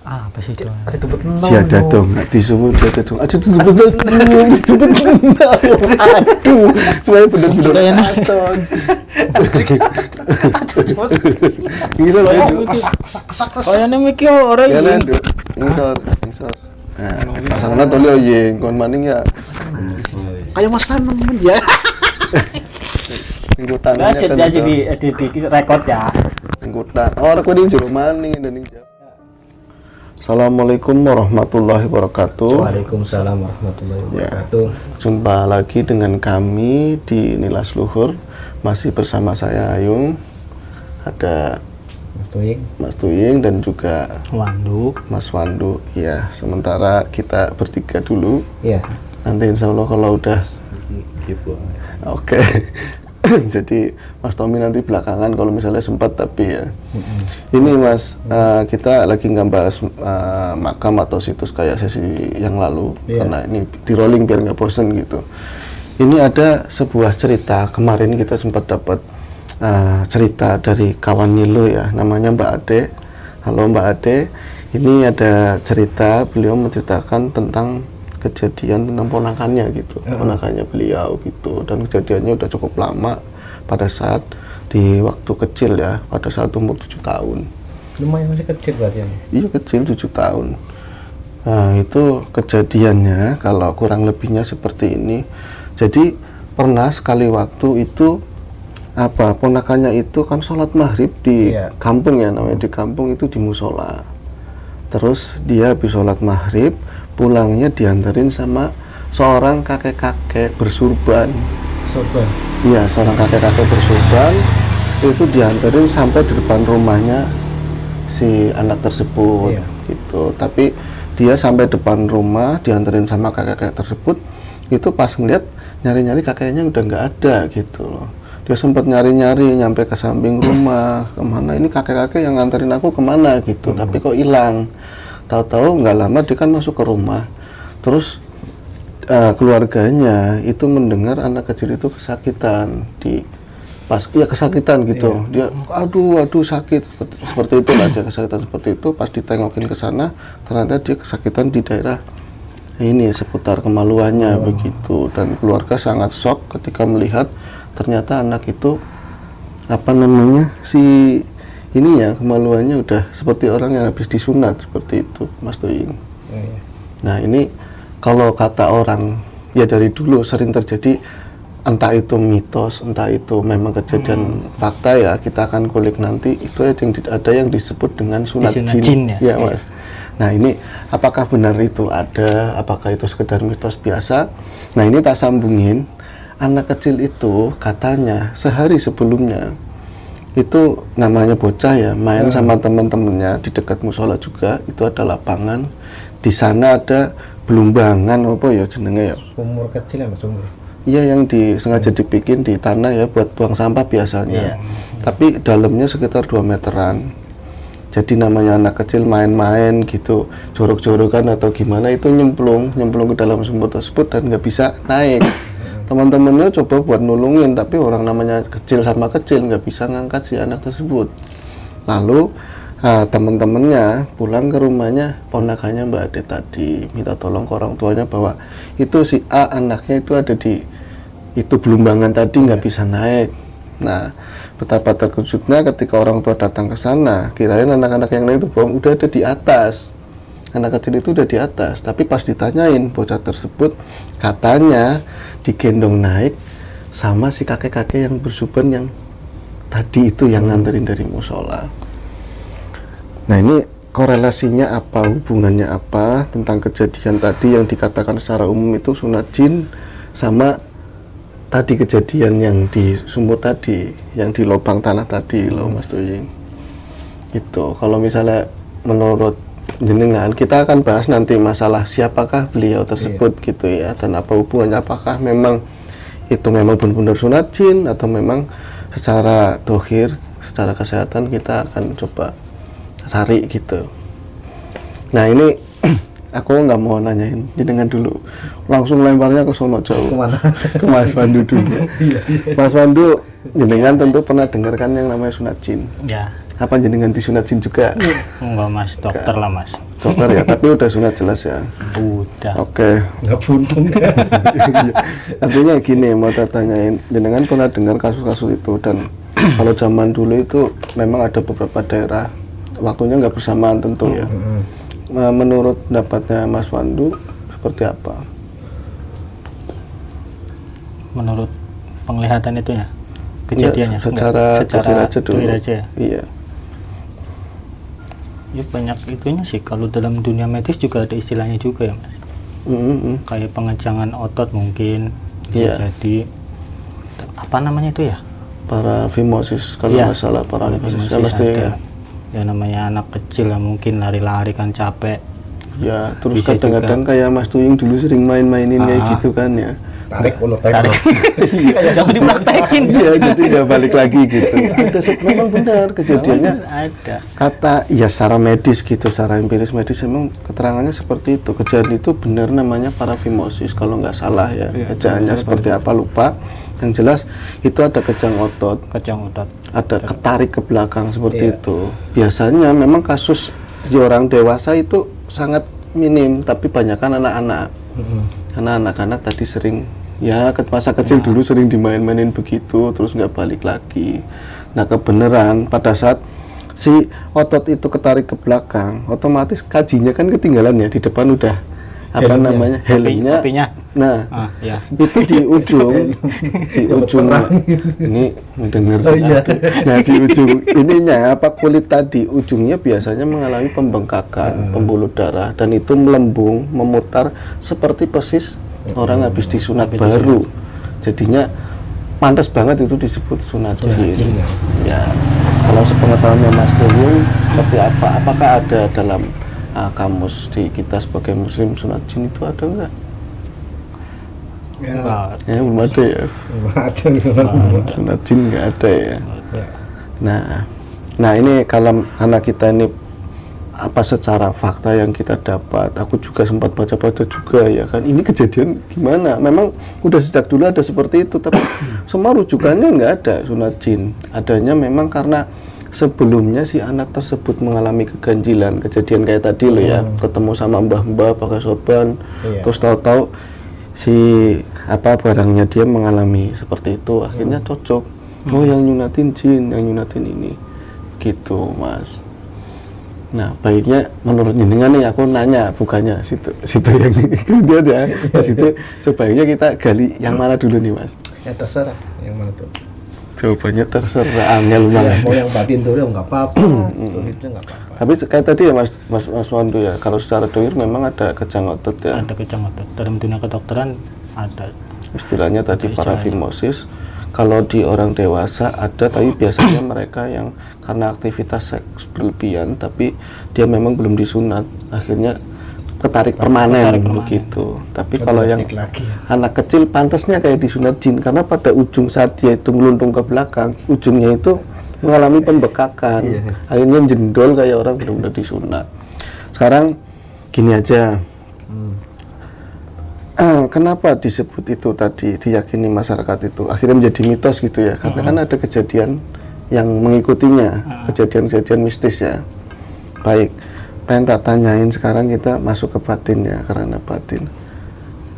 Apa sih itu? Ada tuh benar. Siada dong, disumur siada dong. Aduh tuh betul. Itu benar. Aduh, semuanya benar-benar katon. Gila lah itu. Kesak. Kayaknya mikir orang Ya ini. lah, Duk. Ngisor. Nah, pasangan toli oye, kon maning ya. Kayak Mas Ranum ya. Ingkutan. Nah, jadi rekod ya. Ingkutan. Oh, recording jero maning dan ing. Assalamualaikum warahmatullahi wabarakatuh. Waalaikumsalam warahmatullahi wabarakatuh. Jumpa lagi dengan kami di Nilas Luhur. Masih bersama saya Ayung. Ada Mas Tuying dan juga Mas Wandu. Ya, sementara kita bertiga dulu. Iya. Nanti insya Allah kalau udah oke. Jadi Mas Tommy nanti belakangan kalau misalnya sempat, tapi ya ini Mas, kita lagi nggak bahas makam atau situs kayak sesi yang lalu, karena ini di rolling biar nggak bosen gitu. Ini ada sebuah cerita, kemarin kita sempat dapat cerita dari kawan Nilo ya, namanya Mbak Ade. Halo Mbak Ade, ini ada cerita, beliau menceritakan tentang kejadian tentang ponakannya gitu, ponakannya beliau gitu, dan kejadiannya udah cukup lama pada saat di waktu kecil ya, pada saat umur 7 tahun. Lumayan masih kecil berarti ya? Iya kecil, 7 tahun. Nah itu kejadiannya kalau kurang lebihnya seperti ini. Jadi pernah sekali waktu itu ponakannya itu kan sholat maghrib di kampung ya, namanya di kampung itu di musola. Terus dia habis sholat maghrib, pulangnya diantarin sama seorang kakek-kakek bersurban. Iya, seorang kakek-kakek bersurban itu diantarin sampai di depan rumahnya si anak tersebut gitu. Tapi dia sampai depan rumah diantarin sama kakek-kakek tersebut, itu pas ngeliat nyari-nyari kakeknya udah nggak ada gitu loh. Dia sempat nyari-nyari nyampe ke samping rumah, kemana ini kakek-kakek yang nganterin aku kemana gitu, tapi kok hilang. Tahu-tahu nggak lama dia kan masuk ke rumah, terus keluarganya itu mendengar anak kecil itu kesakitan kesakitan gitu. Dia aduh sakit seperti itu lah, dia kesakitan seperti itu. Pas ditengokin ke sana ternyata dia kesakitan di daerah ini seputar kemaluannya begitu, dan keluarga sangat shock ketika melihat ternyata anak itu kemaluannya udah seperti orang yang habis disunat seperti itu, Mas Tuying. Nah ini kalau kata orang ya dari dulu sering terjadi, entah itu mitos, entah itu memang kejadian fakta ya, kita akan kulik nanti. Itu ada yang disebut dengan sunat jin ya Mas. Nah ini apakah benar itu ada, apakah itu sekedar mitos biasa? Nah ini tak sambungin, anak kecil itu katanya sehari sebelumnya itu namanya bocah ya, main sama teman-temannya di dekat musola juga, itu ada lapangan, di sana ada belumbangan apa ya jenenge ya, umur kecil ya Mas, umur iya yang sengaja dibikin di tanah ya buat buang sampah biasanya, tapi dalamnya sekitar 2 meteran. Jadi namanya anak kecil main-main gitu, jorok-jorokan atau gimana, itu nyemplung ke dalam sumur tersebut dan nggak bisa naik. Teman-temannya coba buat nulungin, tapi orang namanya kecil sama kecil nggak bisa ngangkat si anak tersebut. Lalu teman-temannya pulang ke rumahnya ponakannya Mbak Ade tadi, minta tolong ke orang tuanya bahwa itu si A anaknya itu ada di itu belumbangan tadi, nggak bisa naik. Nah betapa terkejutnya ketika orang tua datang ke sana, kirain anak-anak yang lain itu udah ada di atas, anak kecil itu udah di atas, tapi pas ditanyain bocah tersebut katanya digendong naik sama si kakek-kakek yang bersuban yang tadi itu, yang nganterin dari musola. Nah ini korelasinya apa, hubungannya apa tentang kejadian tadi yang dikatakan secara umum itu sunat jin sama tadi kejadian yang di sumur tadi, yang di lubang tanah tadi loh Mas Tuying. Gitu. Kalau misalnya menurut jenengan, kita akan bahas nanti masalah siapakah beliau tersebut gitu ya, dan apa hubungannya, apakah memang itu memang benar-benar sunat jin atau memang secara dohir, secara kesehatan kita akan coba cari gitu. Nah ini aku nggak mau nanyain jenengan dulu, langsung lemparnya ke sono jauh. Kemana? Ke Mas Wandu dulu. Mas Wandu, jenengan tentu pernah dengarkan yang namanya sunat jin. Ya. Apa jenengan disunat jin juga? Enggak mas, dokter lah mas. Dokter ya, tapi udah sunat jelas ya. Udah. Oke. Nggak buntung kan? Artinya gini, mau saya tanyain, jenengan pernah dengar kasus-kasus itu, dan kalau zaman dulu itu memang ada beberapa daerah waktunya nggak bersamaan tentu ya. Menurut pendapatnya Mas Wandu seperti apa? Menurut penglihatan itu ya, kejadiannya. Secara clear aja dulu. clear aja ya. Iya. Ya banyak itunya sih. Kalau dalam dunia medis juga ada istilahnya juga ya mas. Kayak pengejangan otot mungkin. Iya. Jadi apa namanya itu ya? Parafimosis kalau Iya. nggak salah, parafimosis ya, Masih pasti ada. ya. Ya namanya anak kecil ya, mungkin lari-lari kan capek. Ya, terus Bisa kadang-kadang kayak Mas Tuying dulu sering main-mainin kayak Ah. gitu kan ya. Tarik ulur tarik. Jangan dipraktekin. Iya, jadi nggak balik lagi gitu. Memang benar kejadiannya. Ada. Kata ya secara medis gitu, secara empiris medis emang keterangannya seperti itu. Kejadian itu benar namanya parafimosis kalau nggak salah ya. Ejaannya seperti apa lupa. Yang jelas itu ada kejang otot, Kejang otot. ada ketarik ke belakang seperti Iya. itu. Biasanya memang kasus di orang dewasa itu sangat minim, tapi banyak kan anak-anak. Karena anak-anak tadi sering ya masa kecil dulu sering dimain-mainin begitu, terus nggak balik lagi. Nah kebenaran pada saat si otot itu ketarik ke belakang, otomatis kajinya kan ketinggalan ya, di depan udah apa Helmnya. namanya helmnya. Apinya. Nah Ya. itu di ujung ini mendengar Oh, iya. nah di ujung ininya apa kulit tadi ujungnya biasanya mengalami pembengkakan, pembuluh darah, dan itu melembung memutar seperti persis orang habis disunat baru. Jadinya pantas banget itu disebut sunat jin. Ya kalau sepengetahuannya Mas Tuyung seperti apa, apakah ada dalam kamus di kita sebagai muslim sunat jin itu ada enggak? Enggak. Ya belum ada ya. Sunat jin nggak ada ya. Nah ini kalau anak kita ini apa secara fakta yang kita dapat, aku juga sempat baca-baca juga ya kan, ini kejadian gimana? Memang udah sejak dulu ada seperti itu, tapi semua rujukannya nggak ada sunat jin. Adanya memang karena sebelumnya si anak tersebut mengalami keganjilan, kejadian kayak tadi loh ya, ketemu sama mbah-mbah pakai sorban, terus tahu-tahu si apa barangnya dia mengalami seperti itu, akhirnya cocok. Oh yang nyunatin jin, yang nyunatin ini, gitu mas. Nah baiknya menurut jenengan nih, aku nanya bukannya situ yang kemudian ya, situ sebaiknya kita gali yang mana dulu nih mas? Ya terserah yang mana tuh. Jawabannya terserah, angel banget. Mau yang batin dulu nggak apa-apa, itu nggak apa-apa. Tapi kayak tadi ya Mas Wandu ya, kalau secara dohir memang ada kejang otot ya. Ada kejang otot. Dalam dunia kedokteran ada. Istilahnya tadi parafimosis. Kalau di orang dewasa ada, tapi biasanya mereka yang karena aktivitas seks berlebihan, tapi dia memang belum disunat, akhirnya ketarik permanen begitu. Tapi kalau yang anak kecil pantasnya kayak disunat jin, karena pada ujung saat dia itu meluntung ke belakang, ujungnya itu mengalami pembekakan, akhirnya jendol kayak orang benar-benar disunat. Sekarang gini aja, kenapa disebut itu tadi, diyakini masyarakat itu akhirnya menjadi mitos gitu ya, karena kan ada kejadian yang mengikutinya, kejadian-kejadian mistis ya. Baik, pengen tak tanyain sekarang, kita masuk ke batin ya, karena batin.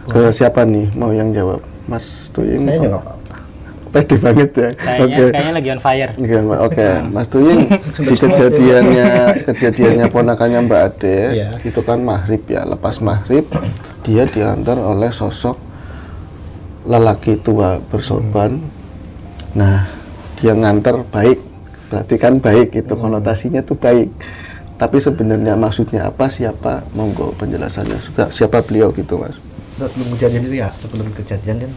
Ke siapa nih mau yang jawab? Mas Tuying? Saya nggak apa-apa. Pede banget ya. Kayaknya lagi on fire. Oke, Mas Tuying di kejadiannya ponakannya Mbak Ade, itu kan maghrib ya, lepas maghrib dia diantar oleh sosok lelaki tua bersorban. Nah, dia ngantar baik, berarti kan baik, itu konotasinya tuh baik. Tapi sebenarnya maksudnya apa, siapa? Monggo penjelasannya. Siapa beliau gitu mas? Sebelum kejadian itu ya, sebelum kejadian kan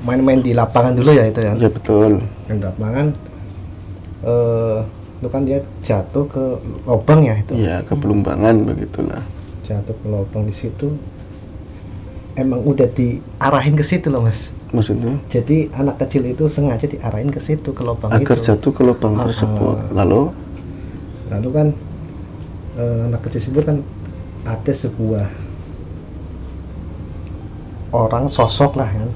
main-main di lapangan dulu ya itu ya. Ya betul. Yang di lapangan itu kan dia jatuh ke lubang ya itu. Iya, ke pelumbangan begitulah. Jatuh ke lubang, di situ emang udah diarahin ke situ loh mas. Maksudnya? Jadi anak kecil itu sengaja diarahin ke situ, ke lubang agar itu. jatuh ke lubang tersebut. Lalu kan anak kecil tersebut kan ada sebuah orang sosok lah kan,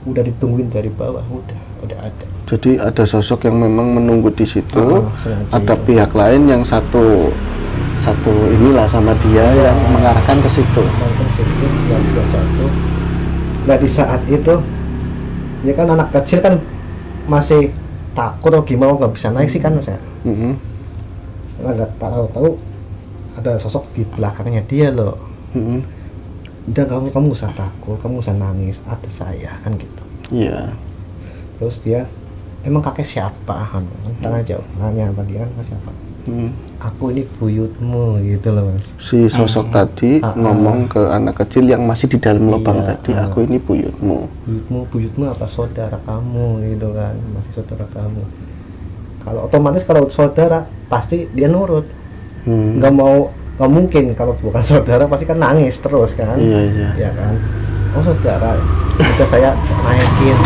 udah ditungguin dari bawah, udah ada. Jadi ada sosok yang memang menunggu di situ, sengaja, ada iya. pihak lain yang satu inilah sama dia yang mengarahkan ke situ. Nonton sedikit yang udah jatuh. Nah di saat itu ya kan anak kecil kan masih takut atau gimana, nggak bisa naik sih kan Mas ya. Karena nggak tahu ada sosok di belakangnya dia loh. Udah kamu usah takut, kamu usah nangis, ada saya kan gitu. Iya. Terus dia emang kakek siapa? Tanya jauh, nanya apa dia kan siapa? Aku ini buyutmu gitu loh Mas. Si sosok tadi ngomong ke anak kecil yang masih di dalam lubang Iya, tadi, aku ini buyutmu. Buyutmu apa saudara kamu gitu kan, masih saudara kamu. Kalau otomatis kalau saudara pasti dia nurut, nggak mungkin kalau bukan saudara pasti kan nangis terus kan. Iya. Ya kan. Oh saudara, kita saya naikin.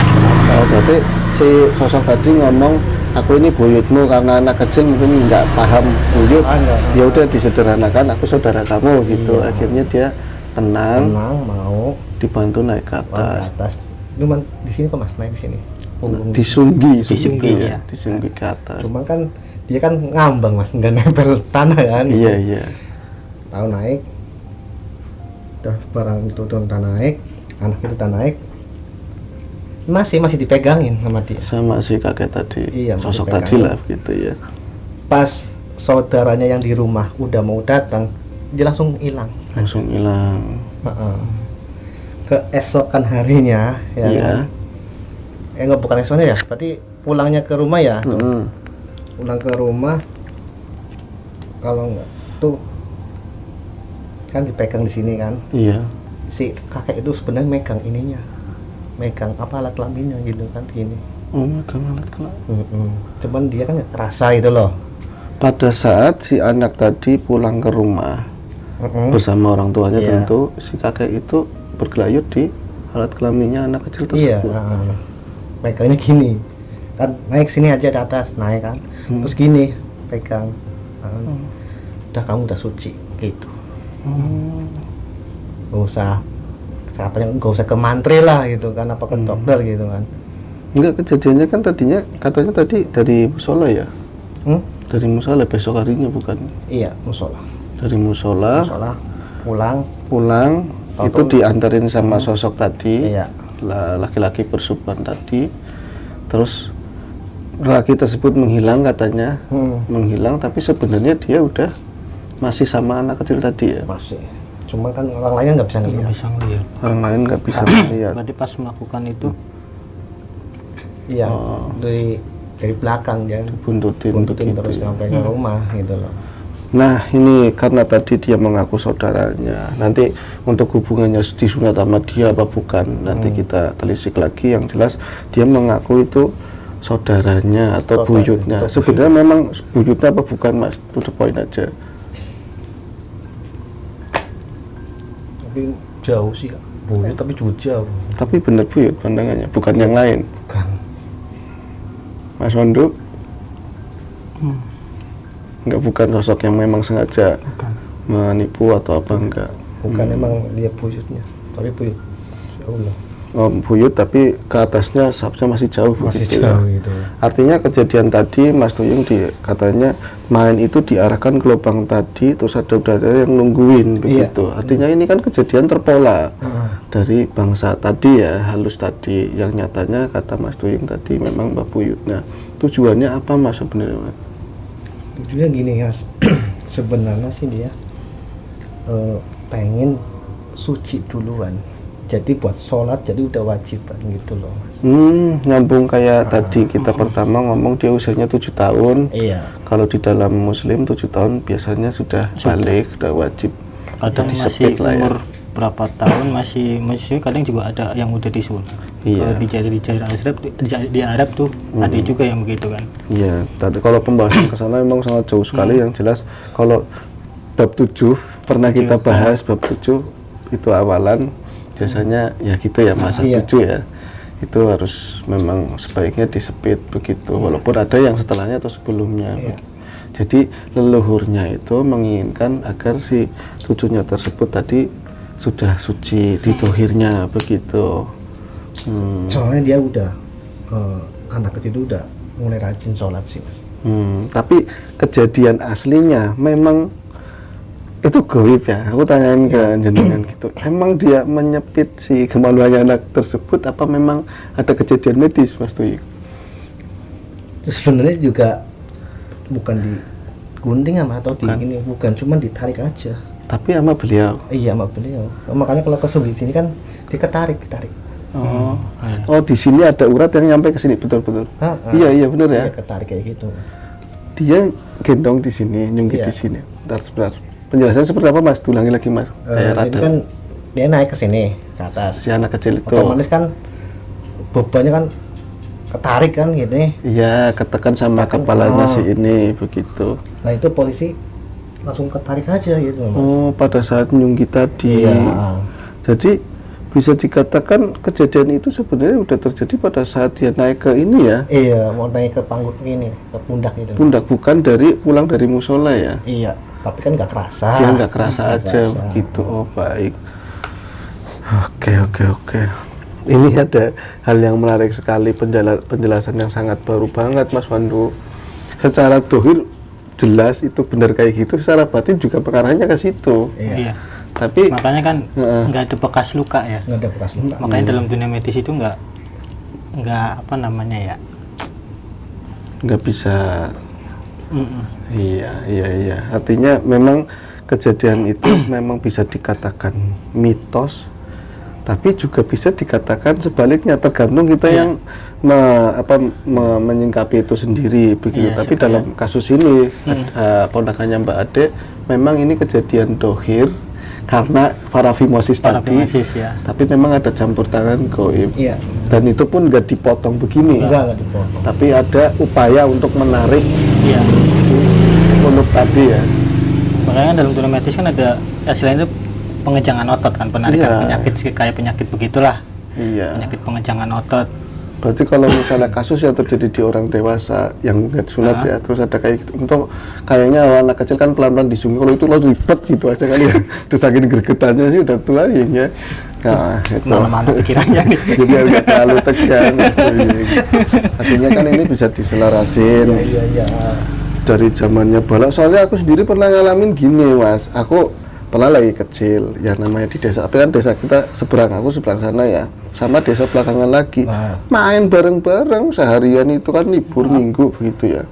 Oh, berarti si sosok tadi ngomong aku ini buyutmu karena anak kecil mungkin nggak paham buyut. Ya udah disederhanakan aku saudara kamu gitu. Iya. Akhirnya dia tenang Mau dibantu naik ke ke atas. atas. Cuman di sini kok Mas naik di sini. Punggung. Disunggi ya. disunggi ke atas. Cuman kan dia kan ngambang Mas, nggak nempel tanah kan. Iya. Tahu naik. Udah barang itu udah naik, anak itu udah naik. Masih dipegangin sama dia. Sama si kakek tadi, Iya, sosok masih tadi pegang. lah gitu ya. Pas saudaranya yang di rumah udah mau datang, dia langsung hilang. Langsung hilang. Keesokan harinya ya Iya. kan? Enggak, bukan esoknya ya, berarti pulangnya ke rumah ya. Pulang ke rumah, kalau enggak tuh kan dipegang di sini kan. Iya. Si kakek itu sebenarnya megang apa alat kelaminnya gitu kan gini. Megang alat kelamin. Cuman dia kan nggak kerasa itu loh. Pada saat si anak tadi pulang ke rumah bersama orang tuanya, Iya. tentu si kakek itu bergelayut di alat kelaminnya anak kecil Iya, tersebut. pegangnya gini kan, naik sini aja di atas, naik kan, terus gini pegang. Udah kamu udah suci gitu, nggak usah katanya nggak usah ke mantri lah gitu kan, apa ke dokter gitu kan. Enggak, kejadiannya kan tadinya katanya tadi dari musola ya. Dari musola besok harinya bukan? Iya, musola Dari musola pulang itu diantarin sama sosok tadi. iya Laki-laki bersuban tadi, terus laki tersebut menghilang katanya. Menghilang, tapi sebenarnya dia udah masih sama anak kecil tadi ya. masih, cuma kan orang lain nggak bisa Nggak ngeliat. bisa ngeliat. Orang lain nggak bisa melihat. Berarti pas melakukan itu Iya, dari belakang dia Buntutin buntutin begitu terus ya. sampai ke rumah gitu loh. Nah ini karena tadi dia mengaku saudaranya, nanti untuk hubungannya disunat sama dia apa bukan, nanti kita telisik lagi. Yang jelas dia mengaku itu saudaranya atau buyutnya. Sebenarnya memang buyutnya apa bukan Mas, to the point aja. Tapi jauh sih Kak. Buyut tapi juga jauh. Tapi bener buyut pandangannya, bukan yang lain. Bukan. Mas Wando? Enggak, bukan sosok yang memang sengaja menipu atau apa, enggak. Bukan, emang dia buyutnya, tapi buyut jauh lah. Oh, buyut tapi ke atasnya seharusnya masih jauh begitu ya. gitu. Artinya kejadian tadi Mas Tuyung katanya main itu diarahkan ke lubang tadi, terus ada udara yang nungguin begitu. Artinya ini kan kejadian terpola dari bangsa tadi ya, halus tadi, yang nyatanya kata Mas Tuyung tadi memang Mbak Buyutnya. Tujuannya apa Mas sebenarnya Mas? Tujuannya gini ya, sebenarnya sih dia pengen suci duluan. Jadi buat sholat jadi udah wajib gitu loh. Nyambung kayak tadi kita pertama ngomong dia usianya 7 tahun. Iya. Kalau di dalam Muslim 7 tahun biasanya sudah balik, sudah wajib. kadang Udah masih disepit lah ya. umur berapa tahun masih kadang juga ada yang udah disunat. Iya. Kalau di Arab di Arab tuh ada juga yang begitu kan. Iya, tadi kalau pembahasan ke sana memang sangat jauh sekali. Yang jelas kalau bab 7 pernah kita bahas, bab 7 itu awalan biasanya ya gitu ya, masa 7 ya. Itu harus memang sebaiknya disepit begitu, walaupun ada yang setelahnya atau sebelumnya. Jadi leluhurnya itu menginginkan agar si cucunya tersebut tadi sudah suci di dohirnya begitu. Soalnya dia udah anak kecil itu udah mulai rajin sholat sih Mas. Tapi kejadian aslinya memang itu goib ya. Aku tanyain ke jenengan gitu. Emang dia menyepit si kemaluannya anak tersebut apa memang ada kejadian medis, Mas Tuyik? Terus sebenarnya juga bukan digunting atau ini bukan, cuma ditarik aja. Tapi sama beliau. Iya sama beliau. Makanya kalau ke sebelah sini kan ditarik. Oh, di sini ada urat yang nyampe ke sini, betul. Iya benar ya. Iya, ketarik kayak gitu. Dia gendong di sini, nyungkit di sini. Sebentar. Penjelasannya seperti apa, Mas? Ulangi lagi, Mas. Ini kan dia naik ke sini, ke atas. Si anak kecil itu. Otomatis kan bebannya kan ketarik kan gitu. Iya, ketekan sama kepalanya si ini, begitu. Nah itu polisi langsung ketarik aja gitu. Mas. Oh, pada saat nyungkit tadi. Iya. Jadi bisa dikatakan kejadian itu sebenarnya udah terjadi pada saat dia naik ke ini ya? Iya, mau naik ke panggung ini, ke pundak itu. Pundak, bukan pulang dari musola ya? Iya, tapi kan nggak kerasa. Dia nggak kerasa aja begitu. Oh baik. Oke. Ini ada hal yang menarik sekali, penjelasan yang sangat baru banget, Mas Wandu. Secara dohir jelas itu benar kayak gitu, secara batin juga perkaranya ke situ. Iya. Tapi makanya kan nggak ada bekas luka ya. Nggak ada bekas luka. Makanya dalam dunia medis itu nggak apa namanya ya, nggak bisa. Iya. Artinya memang kejadian itu memang bisa dikatakan mitos, tapi juga bisa dikatakan sebaliknya, tergantung kita yang menyingkapi itu sendiri begitu. Tapi dalam kasus ini ponakannya Mbak Ade, memang ini kejadian dohir karena parafimosis tadi, ya. Tapi memang ada campur tangan goib. Iya. Dan itu pun nggak dipotong begini. Enggak dipotong. Tapi ada upaya untuk menarik si kuluk tadi ya. Makanya dalam dunia medis kan ada istilahnya itu pengejangan otot kan, penarikan penyakit kayak penyakit begitulah. Iya. Penyakit pengejangan otot. Berarti kalau misalnya kasus yang terjadi di orang dewasa yang nggak sunat ya, terus ada kayak gitu, untuk kayaknya anak kecil kan pelan-pelan disungguh, kalau itu lo ribet gitu aja kali ya. Terus saking gregetannya sih udah tua ya. Nah, itu. Mana-mana pikirannya nih. Jadi agak terlalu tegang. Artinya kan ini bisa diselarasin. Iya. Dari zamannya balak. Soalnya aku sendiri pernah ngalamin gini, Mas. Aku pernah lagi kecil, ya namanya di desa. Tapi kan desa kita seberang, aku seberang sana ya. Sama desa belakangan lagi, main bareng-bareng seharian itu kan libur minggu begitu ya.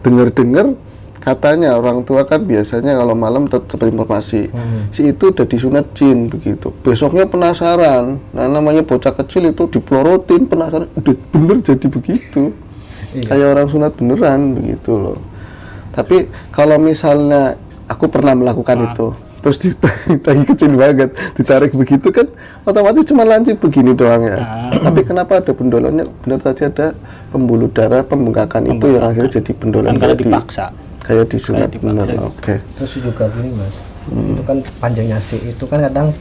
Dengar-dengar katanya orang tua kan biasanya kalau malam tetap informasi si itu udah disunat jin begitu. Besoknya penasaran, nah namanya bocah kecil itu dipelorotin, penasaran udah bener jadi begitu. Kayak orang sunat beneran begitu loh. Tapi kalau misalnya aku pernah melakukan itu, terus lagi kecil banget ditarik begitu kan otomatis cuma lancip begini doang ya. Tapi kenapa ada bendolannya? Benar tadi ada pembuluh darah, pembengkakan itu yang akhirnya jadi bendolan kan dipaksa kayak disunat bener. Oke. Terus juga gini Mas, itu kan panjangnya sih itu kan kadang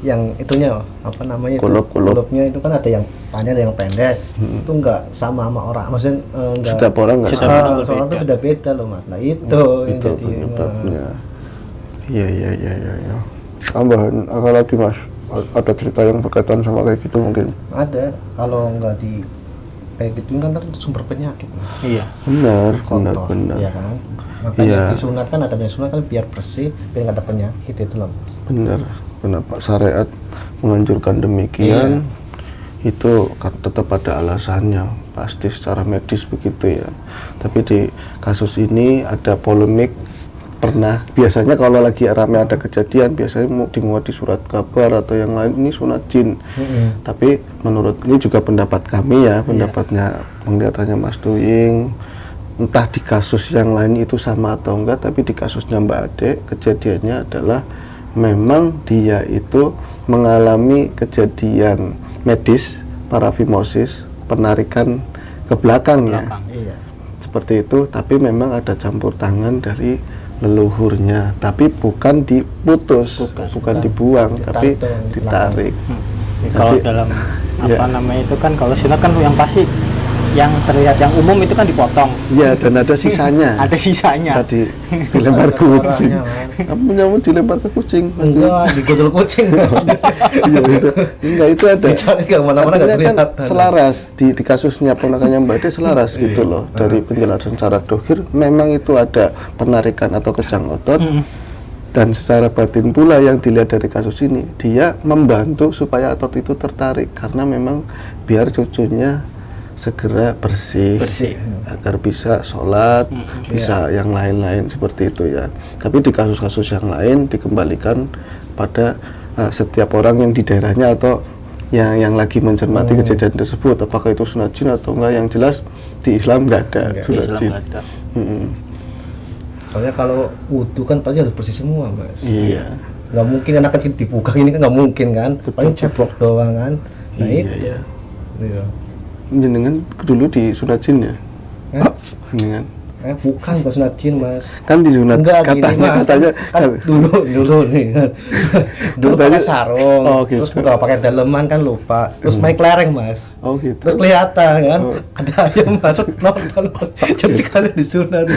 yang itunya apa namanya kulupnya itu kan ada yang panjang ada yang pendek. Itu enggak sama orang, maksudnya enggak setiap orang enggak sama. Soalnya itu beda-beda loh Mas. Nah itu yang jadi penyebabnya. Iya. Tambahan apalagi Mas, ada cerita yang berkaitan sama kayak gitu mungkin? Ada, kalau nggak di kayak gitu kan sumber penyakit Mas. Iya. Benar. Iya kan. Makanya disunat kan ada sunat kan biar bersih, biar nggak ada penyakit itu loh. Benar. Kenapa syariat menganjurkan demikian? Itu kan tetap ada alasannya, pasti secara medis begitu ya. Tapi di kasus ini ada polemik. Pernah biasanya kalau lagi rame ada kejadian biasanya dimuat di surat kabar atau yang lain ini sunat jin. Tapi menurut ini juga pendapat kami ya, pendapatnya penglihatannya Mas Tuying, entah di kasus yang lain itu sama atau enggak, tapi di kasusnya Mbak Ade kejadiannya adalah memang dia itu mengalami kejadian medis parafimosis, penarikan ke belakang ya. Seperti itu, tapi memang ada campur tangan dari leluhurnya, tapi bukan diputus, bukan dibuang, tapi ditarik. Kalau dalam apa namanya itu kan kalau sunat kan yang pasti yang terlihat yang umum itu kan dipotong. Iya, dan ada sisanya. Ada sisanya. Tadi dilempar ke kucing. Orangnya, Mas. Kamu dilempar ke kucing. Enggak, digodol kucing. Iya itu. Enggak, itu ada. Dicari ke mana-mana Artinya nggak kan kelihatan. selaras di kasusnya ponakannya Mbak Ade selaras gitu loh. Dari penjelasan secara dohir memang itu ada penarikan atau kejang otot. Dan secara batin pula yang dilihat dari kasus ini, dia membantu supaya otot itu tertarik karena memang biar cucunya segera bersih, agar bisa sholat, bisa yang lain-lain seperti itu ya. Tapi di kasus-kasus yang lain dikembalikan pada setiap orang yang di daerahnya atau yang lagi mencermati kejadian tersebut, apakah itu sunat jin atau enggak. Yang jelas di Islam nggak ada sunat jin. Soalnya kalau wudhu kan pasti harus bersih semua, Mas. Iya. Nggak mungkin anak kecil dibuka ini kan nggak mungkin kan. Paling ceplok doang kan. Nah itu. Iya. Jenengan dulu di sunat jin ya? Jenengan? Bukan sunat jin, Mas. Kan di sunat Enggak, gini, Mas. katanya Kan dulu nih. Dulu pakai sarung. Oh, gitu. Terus kalau pakai daleman kan lupa. Terus main kelereng, Mas. Oh gitu. Terus kelihatan kan ada ayam masuk nonton. Jadi kalian disunat.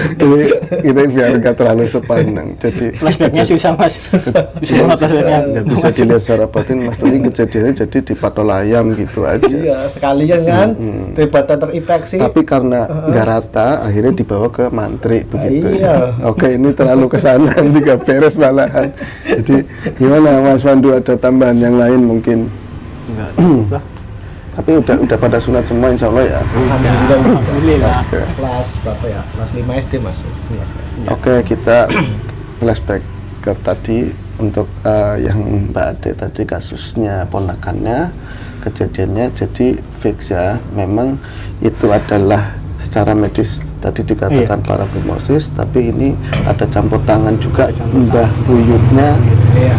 Ini biar nggak terlalu sepanjang. Jadi Flashbacknya susah Mas. Susah flashbacknya. nggak bisa dilihat secara batin. Mas tadi kejadiannya jadi di patol ayam gitu aja. Iya, sekalian kan daripada terinfeksi. Tapi karena nggak rata, akhirnya dibawa ke mantri begitu. Iya. Oke, ini terlalu kesana, nanti nggak beres malahan. Jadi gimana Mas Pandu, ada tambahan yang lain mungkin? Enggak. Tapi udah pada sunat semua insya Allah ya. Alhamdulillah. Oke. Kelas berapa ya? Kelas 5 SD masuk. Oke, kita flashback ke tadi untuk yang Mbak Ade tadi kasusnya ponakannya, kejadiannya jadi fix ya. Memang itu adalah secara medis tadi dikatakan parafimosis, tapi ini ada campur tangan juga Mbah Buyutnya. Iya.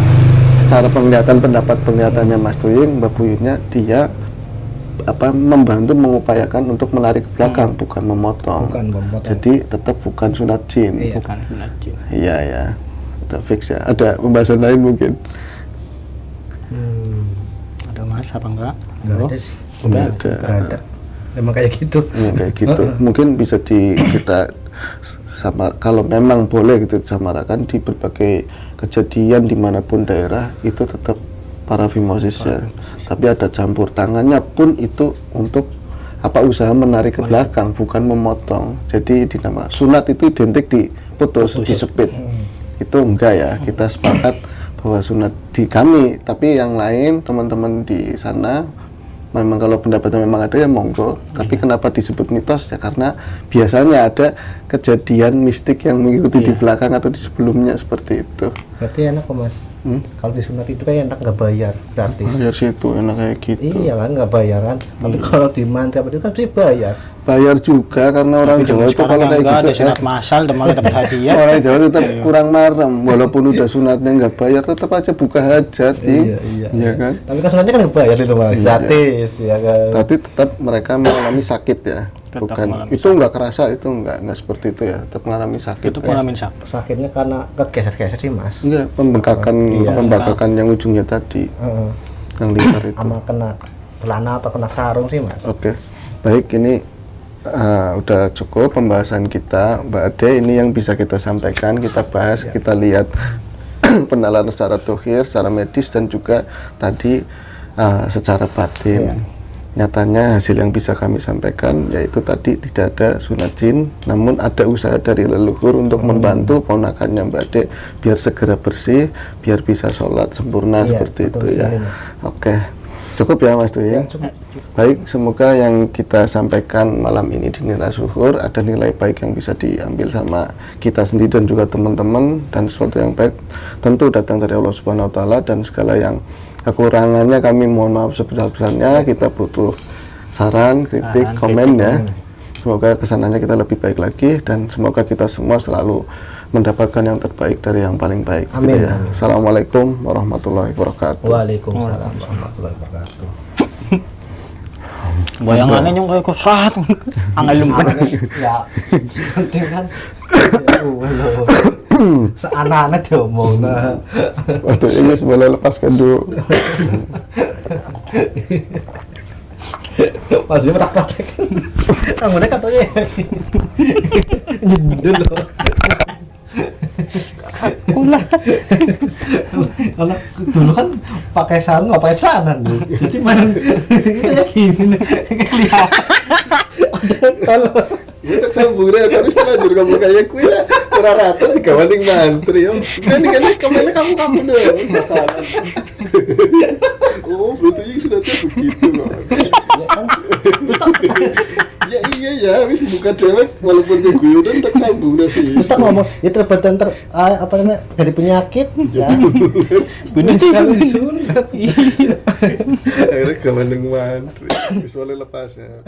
Secara pendapat penglihatannya Mas Tuying, Mbah Buyutnya dia membantu mengupayakan untuk menarik ke belakang, bukan memotong. Bukan memotong. Jadi tetap bukan sunat jin. Iya. Bukan sunat jin. Iya ya, udah fix ya. Ada pembahasan lain mungkin? Ada Mas apa enggak? Nggak ada sih. Udah Nggak ada. Memang kayak gitu. Ya, kayak gitu. Mungkin bisa kita sama, kalau memang boleh gitu disamarakan di berbagai kejadian dimanapun daerah itu tetap parafimosis ya. Tapi ada campur tangannya pun itu untuk usaha menarik ke belakang, bukan memotong. Jadi dinama sunat itu identik diputus, disepit. Itu enggak ya, kita sepakat bahwa sunat di kami, tapi yang lain teman-teman di sana memang kalau pendapatnya memang ada ya monggo. Tapi kenapa disebut mitos ya, karena biasanya ada kejadian mistik yang mengikuti di belakang atau di sebelumnya seperti itu. Berarti enak kok, Mas. Kalau disunat itu kan enak, nggak bayar, gratis. Bayar situ enak kayak gitu. Iya kan, nggak bayar kan. Tapi kalau di mantri apa itu kan sih bayar. Bayar juga karena orang Jawa itu kalau kayak gitu ada sunat masal, malah dapat hadiah. orang Jawa tetap kurang marem, walaupun udah sunatnya nggak bayar tetap aja buka hajat iya kan. Tapi kan sunatnya kan nggak bayar itu Mas, gratis ya kan. Tapi tetap mereka mengalami sakit ya. Bukan itu nggak kerasa, itu nggak seperti itu ya, tetap mengalami sakit. Itu mengalami sakit. Sakitnya karena kegeser-geser sih Mas. Enggak, pembengkakan yang ujungnya tadi, yang lingkar itu. Sama kena celana atau kena sarung sih Mas. Oke, baik, ini udah cukup pembahasan kita Mbak Ade. Ini yang bisa kita sampaikan, kita bahas, kita lihat penalaran secara dohir, secara medis, dan juga tadi secara batin. Nyatanya hasil yang bisa kami sampaikan yaitu tadi tidak ada sunat jin, namun ada usaha dari leluhur untuk membantu ponakannya Mbak Ade biar segera bersih, biar bisa sholat sempurna seperti itu ya. Oke, cukup ya Mas Tuying. Baik, semoga yang kita sampaikan malam ini dinilai syukur, ada nilai baik yang bisa diambil sama kita sendiri dan juga teman-teman, dan sesuatu yang baik tentu datang dari Allah Subhanahu wa Ta'ala, dan segala yang kekurangannya kami mohon maaf sebesar-besarnya. Kita butuh saran, kritik, komen ya. Semoga kesananya kita lebih baik lagi, dan semoga kita semua selalu mendapatkan yang terbaik dari yang paling baik. Amin. Gitu ya. Assalamualaikum warahmatullahi wabarakatuh. Waalaikumsalam warahmatullahi wabarakatuh. Bayangannya yang kayak kosrat, angel lembut. Ya, penting kan. Seanak-anak diomong. Waktu ini boleh lepaskan dulu. Maksudnya praktek. Kamu nek katanya. Nyendul loh. Ulah. Kalau dulu kan pakai sarung nggak pakai celana dulu. Jadi main kayak gini kelihatan. Kalau Ya tak sambung deh, terus lanjut kamu kayak kue lah. Kurang rata di kawaning mantri yo. Kan kemana kamu deh makanan. Oh, betulnya sudah tuh begitu loh. Ya iya ya, wis bukan cewek walaupun dia guyuran tak sambung deh sih. kita ngomong itu terbentur apa namanya dari penyakit ya. Bener sih. Kalau disunat. Akhirnya kawaning mantri. Visualnya lepasnya.